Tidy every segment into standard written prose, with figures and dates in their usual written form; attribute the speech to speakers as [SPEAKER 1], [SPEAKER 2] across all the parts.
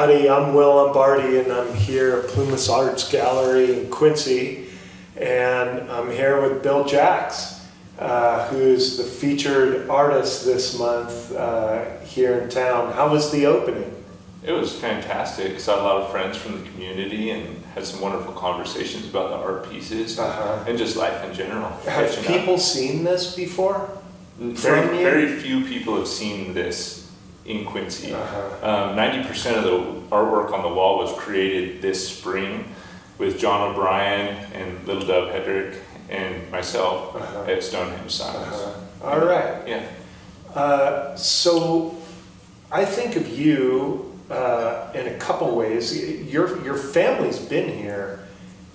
[SPEAKER 1] Howdy, I'm Will Lombardi, and I'm here at Plumas Arts Gallery in Quincy, and I'm here with Bill Jacks, who's the featured artist this month here in town. How was the opening?
[SPEAKER 2] It was fantastic. Saw a lot of friends from the community and had some wonderful conversations about the art pieces and just life in general.
[SPEAKER 1] Have people seen this before?
[SPEAKER 2] Very few people have seen this in Quincy. 90% of the artwork on the wall was created this spring with John O'Brien and Little Dove Hedrick and myself at Stonehenge Signs.
[SPEAKER 1] All right.
[SPEAKER 2] Yeah.
[SPEAKER 1] So I think of you in a couple ways. Your family's been here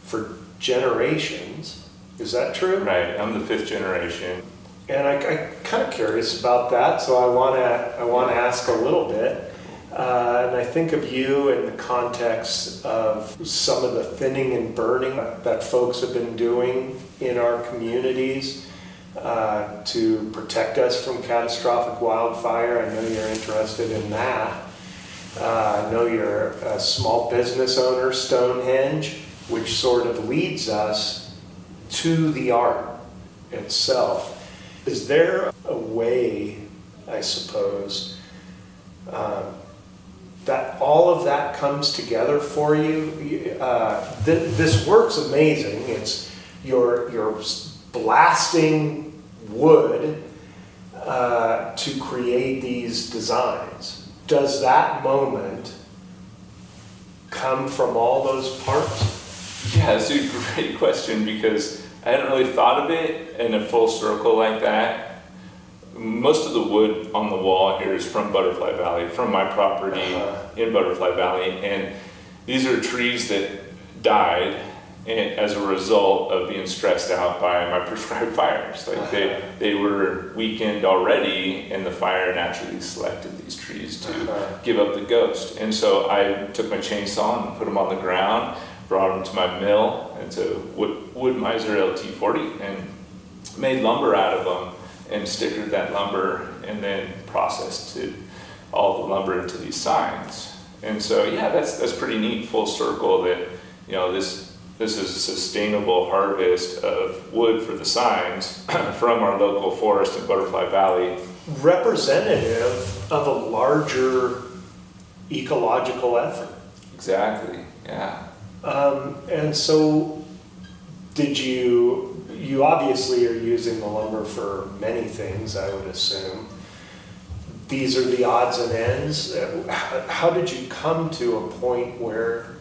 [SPEAKER 1] for generations. Is that true?
[SPEAKER 2] Right. I'm the fifth generation.
[SPEAKER 1] And I'm kind of curious about that, so I want to ask a little bit. And I think of you in the context of some of the thinning and burning that folks have been doing in our communities to protect us from catastrophic wildfire. I know you're interested in that. I know you're a small business owner, Stonehenge, which sort of leads us to the art itself. Is there a way, I suppose, that all of that comes together for you? This work's amazing. It's you're blasting wood to create these designs. Does that moment come from all those parts?
[SPEAKER 2] Yeah, it's a great question because I hadn't really thought of it in a full circle like that. Most of the wood on the wall here is from Butterfly Valley, from my property in Butterfly Valley, and these are trees that died as a result of being stressed out by my prescribed fires. Like they were weakened already, and the fire naturally selected these trees to give up the ghost. And so I took my chainsaw and put them on the ground, brought them to my mill. It's a Wood Miser LT40, and made lumber out of them and stickered that lumber and then processed all the lumber into these signs. And so yeah, that's pretty neat, full circle, that this is a sustainable harvest of wood for the signs from our local forest in Butterfly Valley.
[SPEAKER 1] Representative of a larger ecological effort.
[SPEAKER 2] Exactly, yeah.
[SPEAKER 1] And so you obviously are using the lumber for many things, I would assume. These are the odds and ends. How did you come to a point where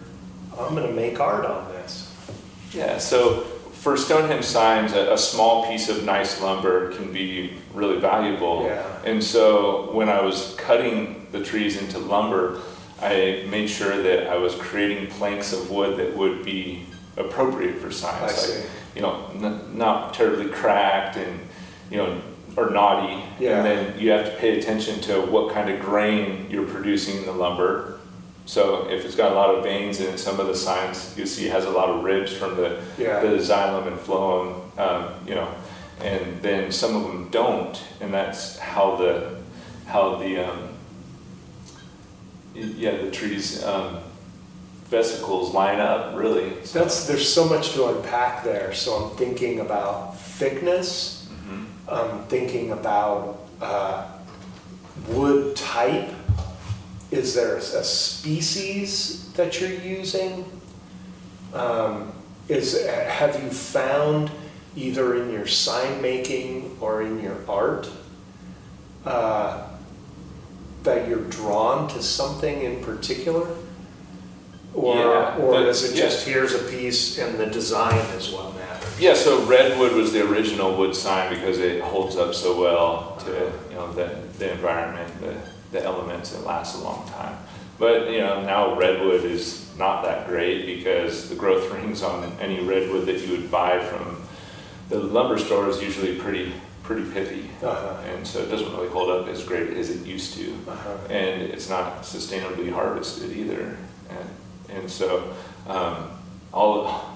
[SPEAKER 1] I'm going to make art on this?
[SPEAKER 2] Yeah, so for Stonehenge signs, a small piece of nice lumber can be really valuable.
[SPEAKER 1] Yeah.
[SPEAKER 2] And so when I was cutting the trees into lumber, I made sure that I was creating planks of wood that would be appropriate for signs.
[SPEAKER 1] I see.
[SPEAKER 2] Not terribly cracked and, or knotty.
[SPEAKER 1] Yeah.
[SPEAKER 2] And then you have to pay attention to what kind of grain you're producing in the lumber. So if it's got a lot of veins in it, some of the signs you see has a lot of ribs from the xylem and phloem, and then some of them don't, and that's how the trees vesicles line up, really. So.
[SPEAKER 1] There's so much to unpack there. So I'm thinking about thickness. I'm thinking about wood type. Is there a species that you're using? Have you found either in your sign making or in your art that you're drawn to something in particular? Or is it just here's a piece and the design is what matters?
[SPEAKER 2] Yeah, so redwood was the original wood sign because it holds up so well to the environment, the elements, and lasts a long time. But now redwood is not that great because the growth rings on any redwood that you would buy from the lumber store is usually pretty pithy, and so it doesn't really hold up as great as it used to, and it's not sustainably harvested either. And so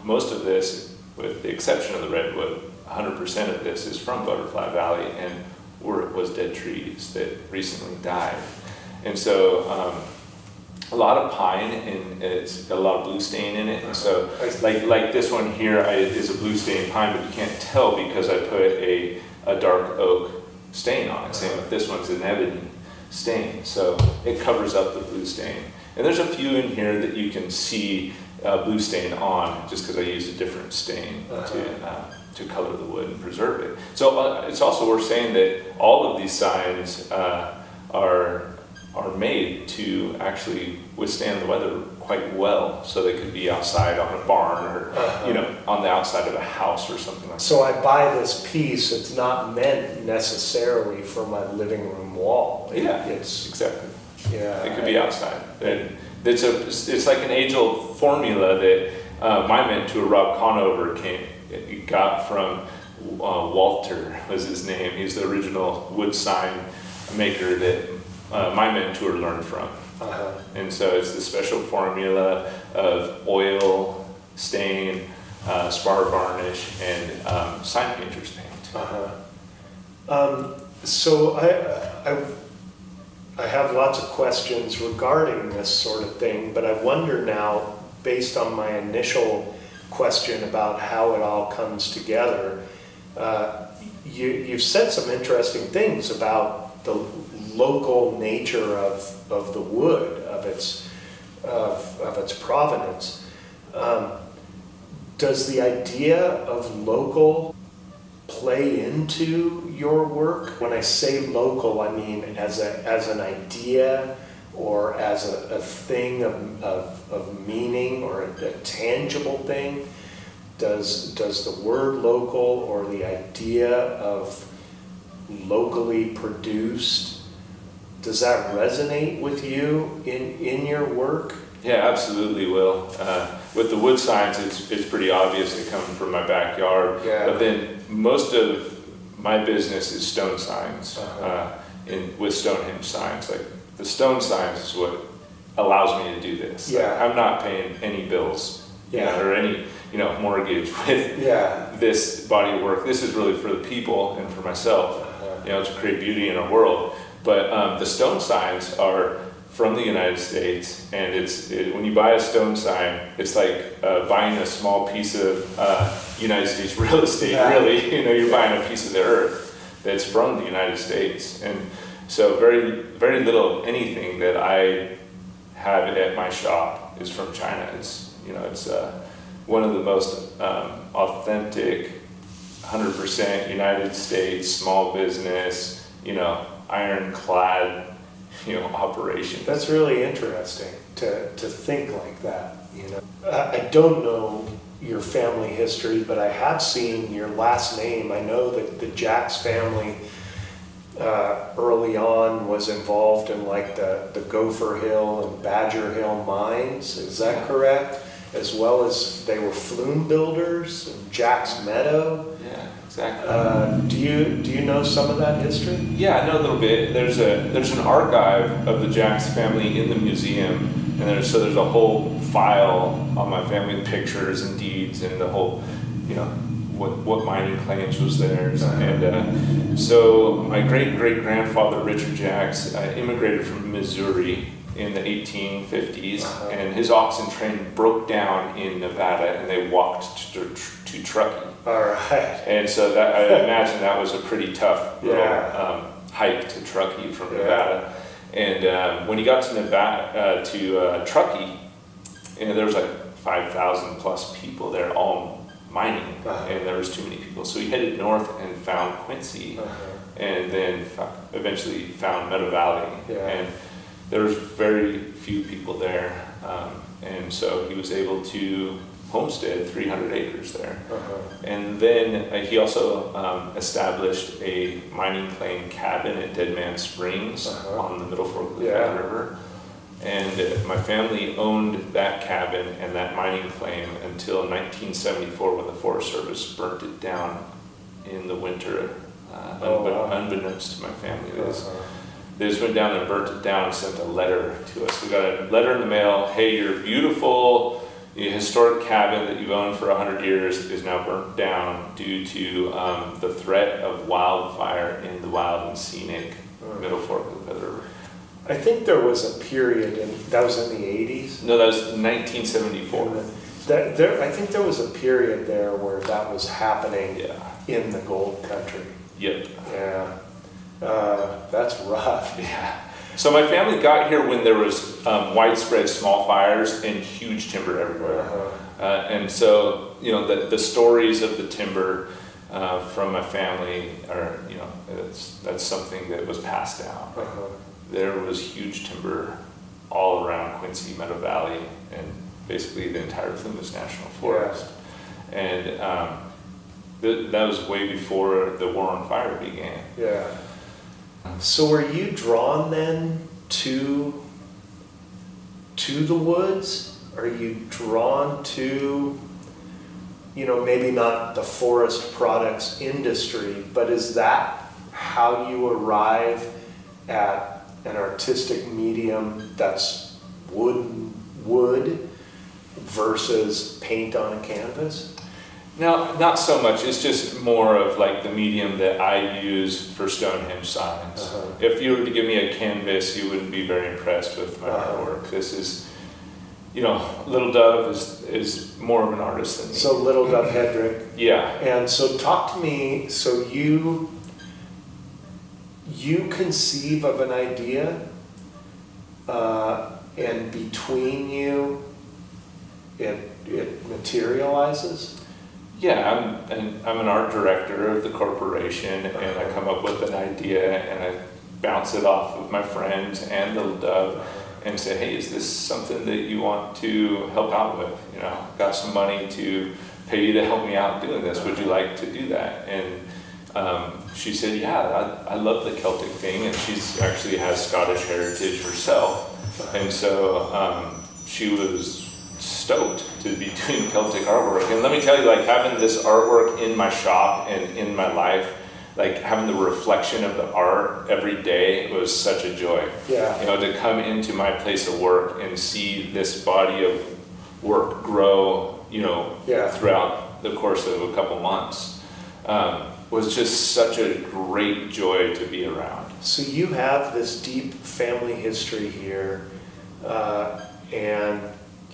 [SPEAKER 2] most of this, with the exception of the redwood, 100% of this is from Butterfly Valley, and was dead trees that recently died. And so a lot of pine, and it's got a lot of blue stain in it. And so, like this one here is a blue stain pine, but you can't tell because I put a dark oak stain on it. Same with this one's an ebony stain, so it covers up the blue stain. And there's a few in here that you can see blue stain on, just because I used a different stain to color the wood and preserve it. So it's also worth saying that all of these signs are made to actually withstand the weather quite well, so they could be outside on a barn or on the outside of a house or something like that.
[SPEAKER 1] So I buy this piece, it's not meant necessarily for my living room wall.
[SPEAKER 2] It's exactly.
[SPEAKER 1] Yeah.
[SPEAKER 2] It could be outside. And it's like an age-old formula that my mentor Rob Conover got from Walter was his name. He's the original wood sign maker that my mentor learned from. And so it's the special formula of oil, stain, spar varnish, and sign painter's paint.
[SPEAKER 1] So I have lots of questions regarding this sort of thing, but I wonder now, based on my initial question about how it all comes together, you've said some interesting things about the local nature of the wood, of its provenance. Does the idea of local play into your work? When I say local, I mean as an idea or as a thing of meaning or a tangible thing. Does the word local or the idea of locally produced, does that resonate with you in your work?
[SPEAKER 2] Yeah, absolutely will. With the wood signs, it's pretty obvious they come from my backyard. But then most of my business is stone signs, with Stonehenge signs. Like the stone signs is what allows me to do this. Like, I'm not paying any bills, or any mortgage with this body of work. This is really for the people and for myself, to create beauty in our world. But the stone signs are from the United States, and when you buy a stone sign, it's like buying a small piece of United States real estate. Really, you're buying a piece of the earth that's from the United States, and so very, very little of anything that I have at my shop is from China. It's one of the most authentic, 100% United States small business, ironclad. Operation.
[SPEAKER 1] That's really interesting to think like that. I don't know your family history, but I have seen your last name. I know that the Jacks family early on was involved in like the Gopher Hill and Badger Hill mines. Is that correct? As well as they were flume builders in Jack's Meadow.
[SPEAKER 2] Yeah, exactly.
[SPEAKER 1] Do you know some of that history?
[SPEAKER 2] Yeah, I know a little bit. There's an archive of the Jacks family in the museum, and there's a whole file on my family with pictures and deeds and the whole, what mining claims was theirs. And so my great-great-grandfather Richard Jacks immigrated from Missouri in the 1850s, and his oxen train broke down in Nevada, and they walked to Truckee.
[SPEAKER 1] All right.
[SPEAKER 2] And so that I imagine that was a pretty tough little hike to Truckee from Nevada. And when he got to Nevada to Truckee, there was like 5,000 plus people there, all mining, and there was too many people. So he headed north and found Quincy, and then eventually found Meadow Valley. And there was very few people there, and so he was able to homestead 300 acres there. And then he also established a mining claim cabin at Dead Man Springs on the Middle Fork of the River. And my family owned that cabin and that mining claim until 1974, when the Forest Service burnt it down in the winter, unbeknownst to my family. They just went down and burnt it down and sent a letter to us. We got a letter in the mail. Hey, your beautiful historic cabin that you've owned for 100 years is now burnt down due to the threat of wildfire in the wild and scenic Middle Fork of the River.
[SPEAKER 1] I think there was a period, that was in the 80s.
[SPEAKER 2] No, that was 1974.
[SPEAKER 1] I think there was a period there where that was happening in the gold country.
[SPEAKER 2] Yep.
[SPEAKER 1] Yeah. That's rough.
[SPEAKER 2] Yeah. So my family got here when there was widespread small fires and huge timber everywhere. And so, the stories of the timber from my family are, that's something that was passed down. There was huge timber all around Quincy, Meadow Valley, and basically the entire Plumas National Forest. And that was way before the War on Fire began.
[SPEAKER 1] Yeah. So were you drawn then to the woods? Are you drawn to, maybe not the forest products industry, but is that how you arrive at an artistic medium that's wood versus paint on a canvas?
[SPEAKER 2] No, not so much. It's just more of like the medium that I use for Stonehenge signs. If you were to give me a canvas, you wouldn't be very impressed with my artwork. This is, Little Dove is more of an artist than me.
[SPEAKER 1] So Little Dove Hedrick.
[SPEAKER 2] Yeah.
[SPEAKER 1] And so talk to me, so you conceive of an idea, and between you, it materializes?
[SPEAKER 2] Yeah, I'm an art director of the corporation, and I come up with an idea and I bounce it off of my friends and Little Dove and say, hey, is this something that you want to help out with? Got some money to pay you to help me out doing this. Would you like to do that? And she said, yeah, I love the Celtic thing, and she's actually has Scottish heritage herself. And so she was stoked to be doing Celtic artwork. And let me tell you, like having this artwork in my shop and in my life, like having the reflection of the art every day was such a joy.
[SPEAKER 1] Yeah.
[SPEAKER 2] To come into my place of work and see this body of work grow, throughout the course of a couple months, was just such a great joy to be around.
[SPEAKER 1] So you have this deep family history here, and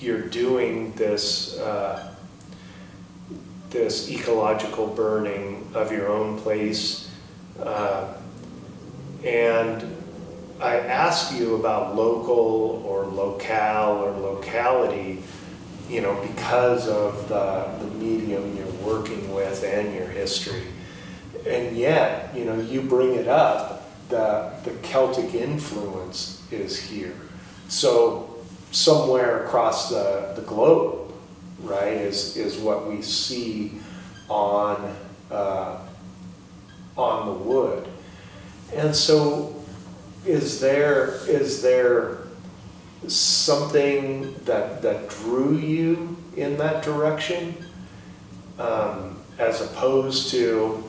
[SPEAKER 1] you're doing this this ecological burning of your own place, and I ask you about local or locale or locality, because of the medium you're working with and your history, and yet you bring it up, the Celtic influence is here. So somewhere across the globe, right, is what we see on the wood. And so is there something that drew you in that direction, as opposed to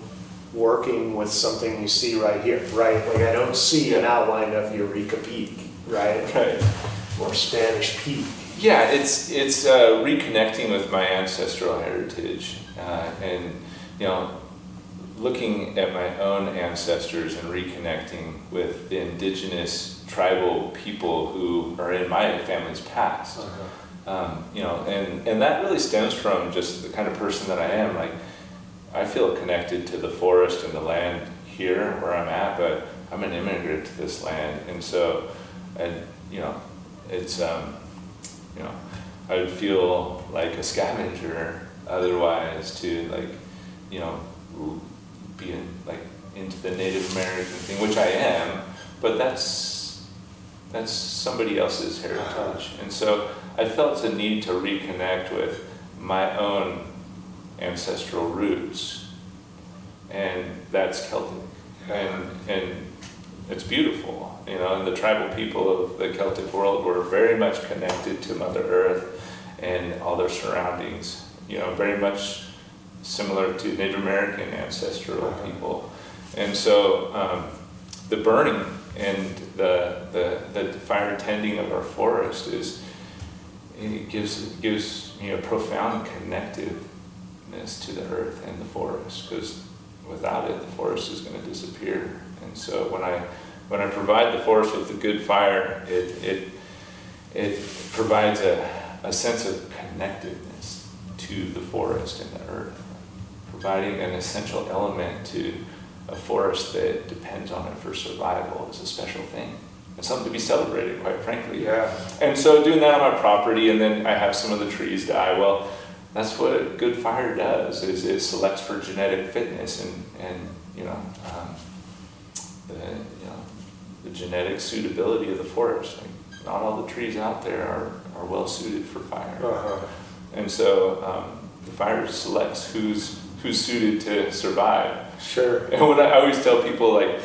[SPEAKER 1] working with something you see right here, right? Like I don't see an outline of Eureka Peak, right?
[SPEAKER 2] Right.
[SPEAKER 1] Or Spanish Peak.
[SPEAKER 2] Yeah, it's reconnecting with my ancestral heritage, and looking at my own ancestors and reconnecting with the indigenous tribal people who are in my family's past. And that really stems from just the kind of person that I am. Like, I feel connected to the forest and the land here where I'm at, but I'm an immigrant to this land, and so, it's I would feel like a scavenger otherwise to be into the Native American thing, which I am, but that's somebody else's heritage. And so I felt a need to reconnect with my own ancestral roots, and that's Celtic, and it's beautiful. And the tribal people of the Celtic world were very much connected to Mother Earth and all their surroundings, very much similar to Native American ancestral people. And so the burning and the fire tending of our forest gives me a profound connectiveness to the earth and the forest, because without it, the forest is going to disappear. And so when I when I provide the forest with a good fire, it provides a sense of connectedness to the forest and the earth, providing an essential element to a forest that depends on it for survival is a special thing. It's something to be celebrated, quite frankly.
[SPEAKER 1] Yeah.
[SPEAKER 2] And so doing that on my property, and then I have some of the trees die, well, that's what good fire does, is it selects for genetic fitness and the genetic suitability of the forest. Like, not all the trees out there are well suited for fire. And so the fire selects who's suited to survive.
[SPEAKER 1] Sure.
[SPEAKER 2] And what I always tell people, like,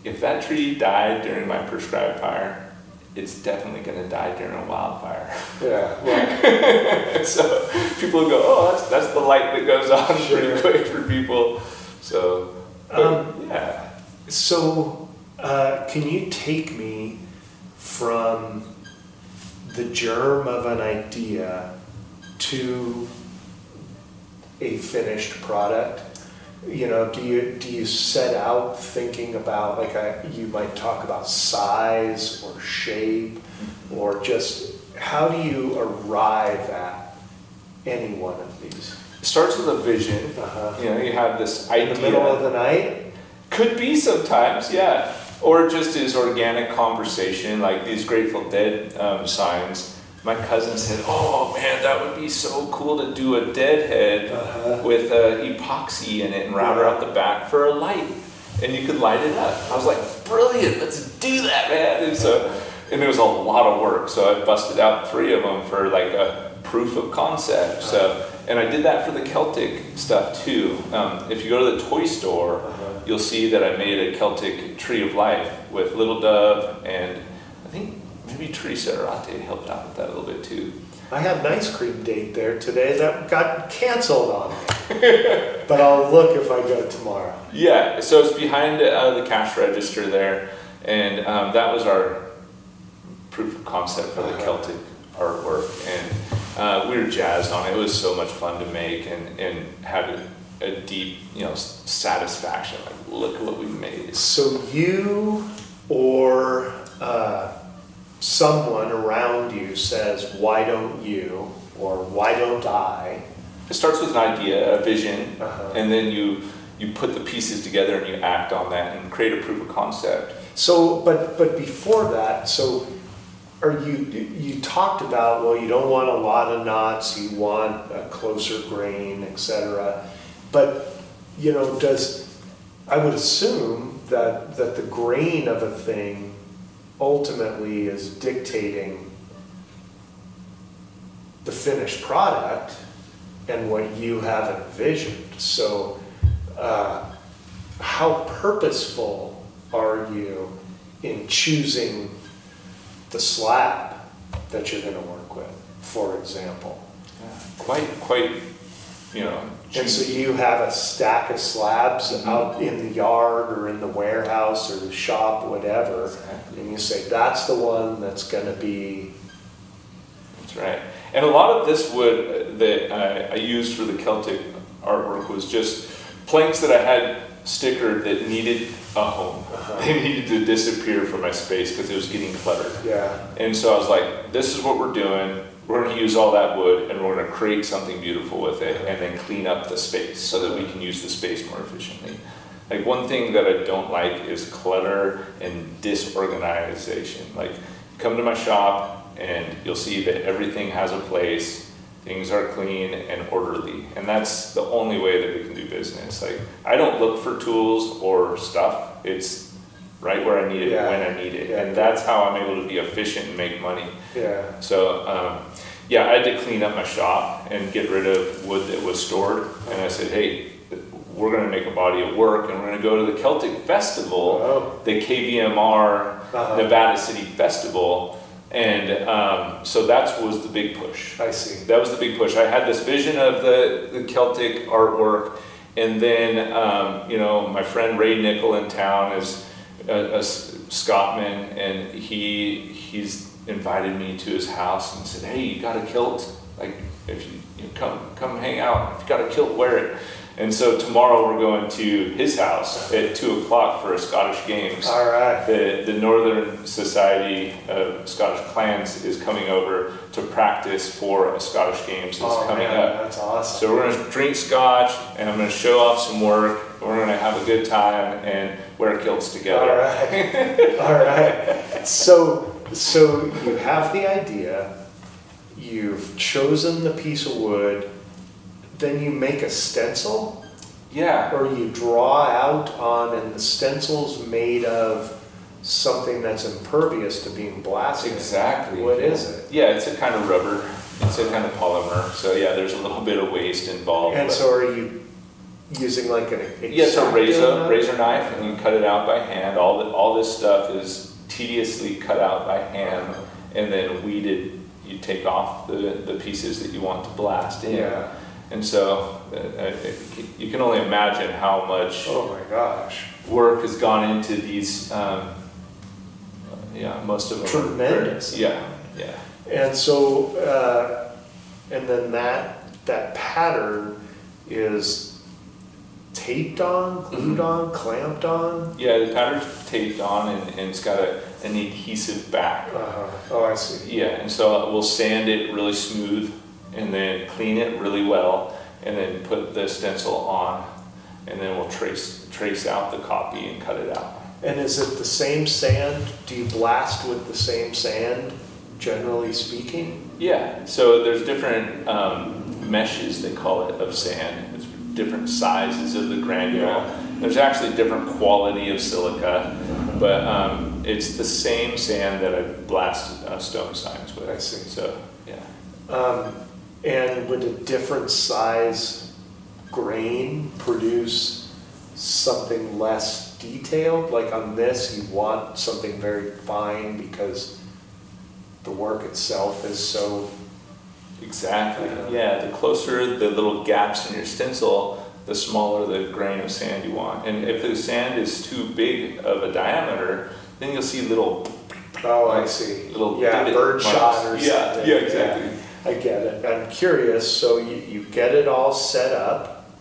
[SPEAKER 2] if that tree died during my prescribed fire, it's definitely going to die during a wildfire.
[SPEAKER 1] Yeah.
[SPEAKER 2] So people go, oh, that's the light that goes on
[SPEAKER 1] Sure.
[SPEAKER 2] pretty quick for people. So, yeah.
[SPEAKER 1] So, can you take me from the germ of an idea to a finished product? You know, do you set out thinking about, like, you might talk about size or shape, or just how do you arrive at any one of these?
[SPEAKER 2] It starts with a vision. You know, you have this idea.
[SPEAKER 1] In the middle of the night?
[SPEAKER 2] Could be sometimes, yeah. Or just as organic conversation, like these Grateful Dead signs. My cousin said, oh man, that would be so cool to do a deadhead with epoxy in it and router out the back for a light. And you could light it up. I was like, brilliant, let's do that, man. And it was a lot of work. So I busted out 3 of them for like a proof of concept. So, and I did that for the Celtic stuff too. If you go to the toy store, you'll see that I made a Celtic tree of life with little dove, and I think maybe Teresa Arate helped out with that a little bit too.
[SPEAKER 1] I had an ice cream date there today that got canceled on me. But I'll look if I go tomorrow.
[SPEAKER 2] Yeah, so it's behind the cash register there, and that was our proof of concept for the Celtic artwork, and we were jazzed on it. It was so much fun to make, and had a deep, satisfaction. Like, look at what we made.
[SPEAKER 1] So you or someone around you says, why don't you, or why don't I?
[SPEAKER 2] It starts with an idea, a vision, and then you put the pieces together and you act on that and create a proof of concept.
[SPEAKER 1] So, but before that, so you talked about, well, you don't want a lot of knots, you want a closer grain, etc. But, I would assume that the grain of a thing ultimately is dictating the finished product and what you have envisioned. So how purposeful are you in choosing the slab that you're going to work with, for example?
[SPEAKER 2] Quite,
[SPEAKER 1] And so you have a stack of slabs out in the yard or in the warehouse or the shop, whatever, and you say, that's the one that's going to be...
[SPEAKER 2] That's right. And a lot of this wood that I used for the Celtic artwork was just planks that I had stickered that needed a home. They needed to disappear from my space because it was getting cluttered.
[SPEAKER 1] Yeah.
[SPEAKER 2] And so I was like, this is what we're doing. We're going to use all that wood and we're going to create something beautiful with it and then clean up the space so that we can use the space more efficiently. Like, one thing that I don't like is clutter and disorganization. Like, come to my shop and you'll see that everything has a place, things are clean and orderly, and that's the only way that we can do business. Like, I don't look for tools or stuff, it's right where I need it, when I need it, and that's how I'm able to be efficient and make money.
[SPEAKER 1] Yeah.
[SPEAKER 2] So I had to clean up my shop and get rid of wood that was stored, and I said, hey, we're going to make a body of work and we're going to go to the Celtic Festival, the KVMR Nevada City Festival. And so that was the big push.
[SPEAKER 1] I see.
[SPEAKER 2] That was the big push. I had this vision of the Celtic artwork, and then my friend Ray Nickel in town is a Scotsman, and he's invited me to his house and said, hey, you got a kilt? Like, if you come hang out, if you got a kilt, wear it. And so tomorrow we're going to his house at 2 o'clock for a Scottish Games.
[SPEAKER 1] All right.
[SPEAKER 2] The Northern Society of Scottish Clans is coming over to practice for a Scottish Games that's coming up.
[SPEAKER 1] That's awesome.
[SPEAKER 2] So we're going to drink scotch, and I'm going to show off some work. We're going to have a good time and wear kilts together.
[SPEAKER 1] All right. All right. So you have the idea, you've chosen the piece of wood, then you make a stencil?
[SPEAKER 2] Yeah.
[SPEAKER 1] Or you draw out on, and the stencil's made of something that's impervious to being blasted.
[SPEAKER 2] Exactly.
[SPEAKER 1] What is it?
[SPEAKER 2] Yeah, it's a kind of rubber. It's a kind of polymer. So yeah, there's a little bit of waste involved.
[SPEAKER 1] And so are you using like an
[SPEAKER 2] yes, a
[SPEAKER 1] X-Acto
[SPEAKER 2] razor knife, and you cut it out by hand. All this stuff is tediously cut out by hand, and then weeded. You take off the pieces that you want to blast in.
[SPEAKER 1] Yeah.
[SPEAKER 2] And so you can only imagine how much
[SPEAKER 1] Oh my gosh.
[SPEAKER 2] work has gone into these. Most of them.
[SPEAKER 1] Tremendous.
[SPEAKER 2] Yeah.
[SPEAKER 1] And so, and then that pattern is taped on, glued on, clamped on?
[SPEAKER 2] Yeah, the pattern's taped on, and it's got an adhesive back.
[SPEAKER 1] Oh, I see.
[SPEAKER 2] Yeah, and so we'll sand it really smooth, and then clean it really well, and then put the stencil on, and then we'll trace out the copy and cut it out.
[SPEAKER 1] And is it the same sand? Do you blast with the same sand, generally speaking?
[SPEAKER 2] Yeah, so there's different meshes, they call it, of sand. It's different sizes of the granule.
[SPEAKER 1] Yeah.
[SPEAKER 2] There's actually different quality of silica, but it's the same sand that I blast stone signs with.
[SPEAKER 1] I see.
[SPEAKER 2] So, yeah.
[SPEAKER 1] And would a different size grain produce something less detailed? Like on this, you want something very fine because the work itself is so...
[SPEAKER 2] Exactly. Yeah, the closer the little gaps in your stencil, the smaller the grain of sand you want. And if the sand is too big of a diameter, then you'll see little...
[SPEAKER 1] Oh, I see.
[SPEAKER 2] Little
[SPEAKER 1] bird shot or something.
[SPEAKER 2] Yeah, exactly.
[SPEAKER 1] Yeah, I get it. I'm curious, so you get it all set up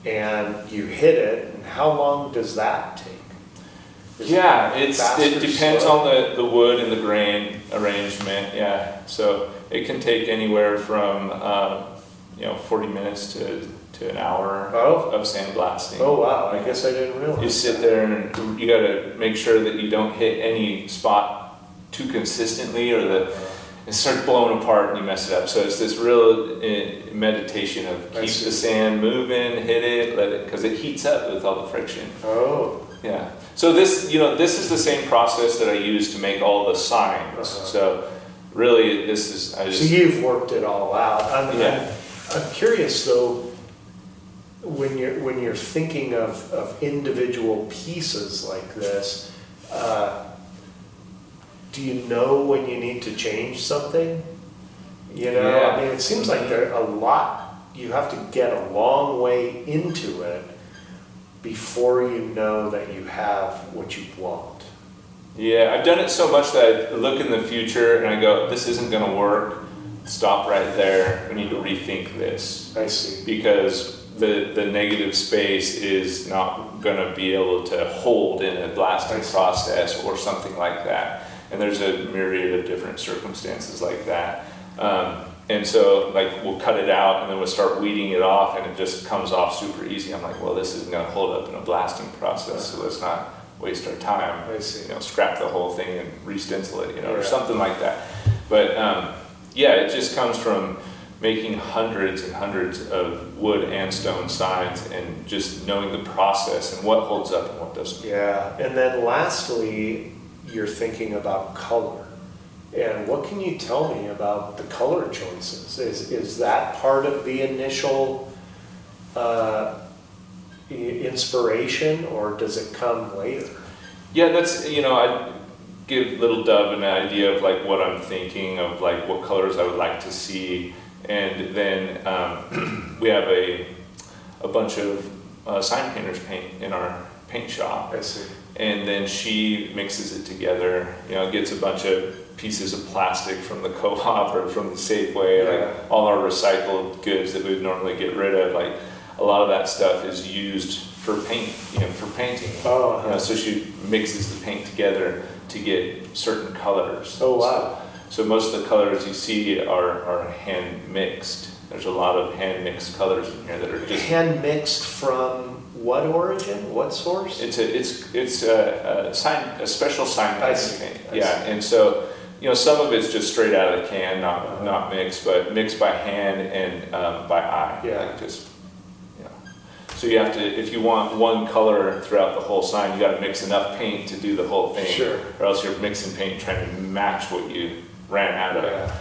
[SPEAKER 1] and you hit it, and how long does that take?
[SPEAKER 2] Yeah,
[SPEAKER 1] fast
[SPEAKER 2] it
[SPEAKER 1] or
[SPEAKER 2] depends
[SPEAKER 1] slow?
[SPEAKER 2] on the wood and the grain arrangement. Yeah, so it can take anywhere from 40 minutes to an hour of sandblasting.
[SPEAKER 1] Oh wow, I guess I didn't realize.
[SPEAKER 2] You sit there and you got to make sure that you don't hit any spot too consistently, or it starts blowing apart and you mess it up. So it's this real meditation of keep the sand moving, hit it, let it, because it heats up with all the friction.
[SPEAKER 1] Oh.
[SPEAKER 2] Yeah. So this is the same process that I use to make all the signs. So really, this is
[SPEAKER 1] So you've worked it all out.
[SPEAKER 2] Yeah.
[SPEAKER 1] I'm curious though, when you're thinking of individual pieces like this, do you know when you need to change something?
[SPEAKER 2] Yeah.
[SPEAKER 1] I mean, it seems like there a lot. You have to get a long way into it before you know that you have what you want.
[SPEAKER 2] Yeah, I've done it so much that I look in the future and I go, this isn't going to work. Stop right there. We need to rethink this.
[SPEAKER 1] I see.
[SPEAKER 2] Because the negative space is not going to be able to hold in a blasting process or something like that. And there's a myriad of different circumstances like that. And so like we'll cut it out and then we'll start weeding it off and it just comes off super easy. I'm like, well, this isn't going to hold up in a blasting process, so let's not waste our time.
[SPEAKER 1] I see.
[SPEAKER 2] Scrap the whole thing and re-stencil it, or something like that. But it just comes from making hundreds and hundreds of wood and stone signs and just knowing the process and what holds up and what doesn't.
[SPEAKER 1] Yeah, and then lastly, you're thinking about color. And what can you tell me about the color choices? Is that part of the initial inspiration, or does it come later?
[SPEAKER 2] Yeah, that's, I give Little Dove an idea of like what I'm thinking of, like what colors I would like to see. And then we have a bunch of sign painters paint in our paint shop.
[SPEAKER 1] I see.
[SPEAKER 2] And then she mixes it together, gets a bunch of pieces of plastic from the co-op or from the Safeway, like all our recycled goods that we'd normally get rid of. Like, a lot of that stuff is used for paint, for painting.
[SPEAKER 1] Oh,
[SPEAKER 2] So she mixes the paint together to get certain colors.
[SPEAKER 1] oh wow.
[SPEAKER 2] So most of the colors you see are hand mixed. There's a lot of hand mixed colors in here that are just
[SPEAKER 1] Hand mixed from what origin? What source?
[SPEAKER 2] it's a special sign
[SPEAKER 1] I see.
[SPEAKER 2] paint.
[SPEAKER 1] I
[SPEAKER 2] Yeah,
[SPEAKER 1] see.
[SPEAKER 2] and so some of it's just straight out of the can, not mixed, but mixed by hand and by eye.
[SPEAKER 1] Yeah.
[SPEAKER 2] Like just so you have to, if you want one color throughout the whole sign, you got to mix enough paint to do the whole thing.
[SPEAKER 1] Sure.
[SPEAKER 2] Or else you're mixing paint trying to match what you ran out of.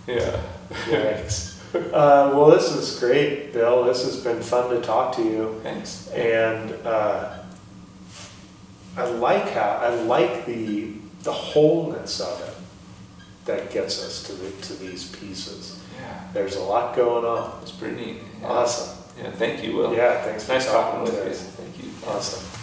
[SPEAKER 2] Yeah.
[SPEAKER 1] Yikes. Well, this is great, Bill. This has been fun to talk to you.
[SPEAKER 2] Thanks.
[SPEAKER 1] And I like the wholeness of it that gets us to these pieces.
[SPEAKER 2] Yeah.
[SPEAKER 1] There's a lot going on.
[SPEAKER 2] It's pretty neat. Yeah.
[SPEAKER 1] Awesome.
[SPEAKER 2] Yeah, thank you, Will.
[SPEAKER 1] Yeah, thanks for
[SPEAKER 2] Nice talking
[SPEAKER 1] talking
[SPEAKER 2] with
[SPEAKER 1] to
[SPEAKER 2] you.
[SPEAKER 1] us.
[SPEAKER 2] Thank you.
[SPEAKER 1] Awesome.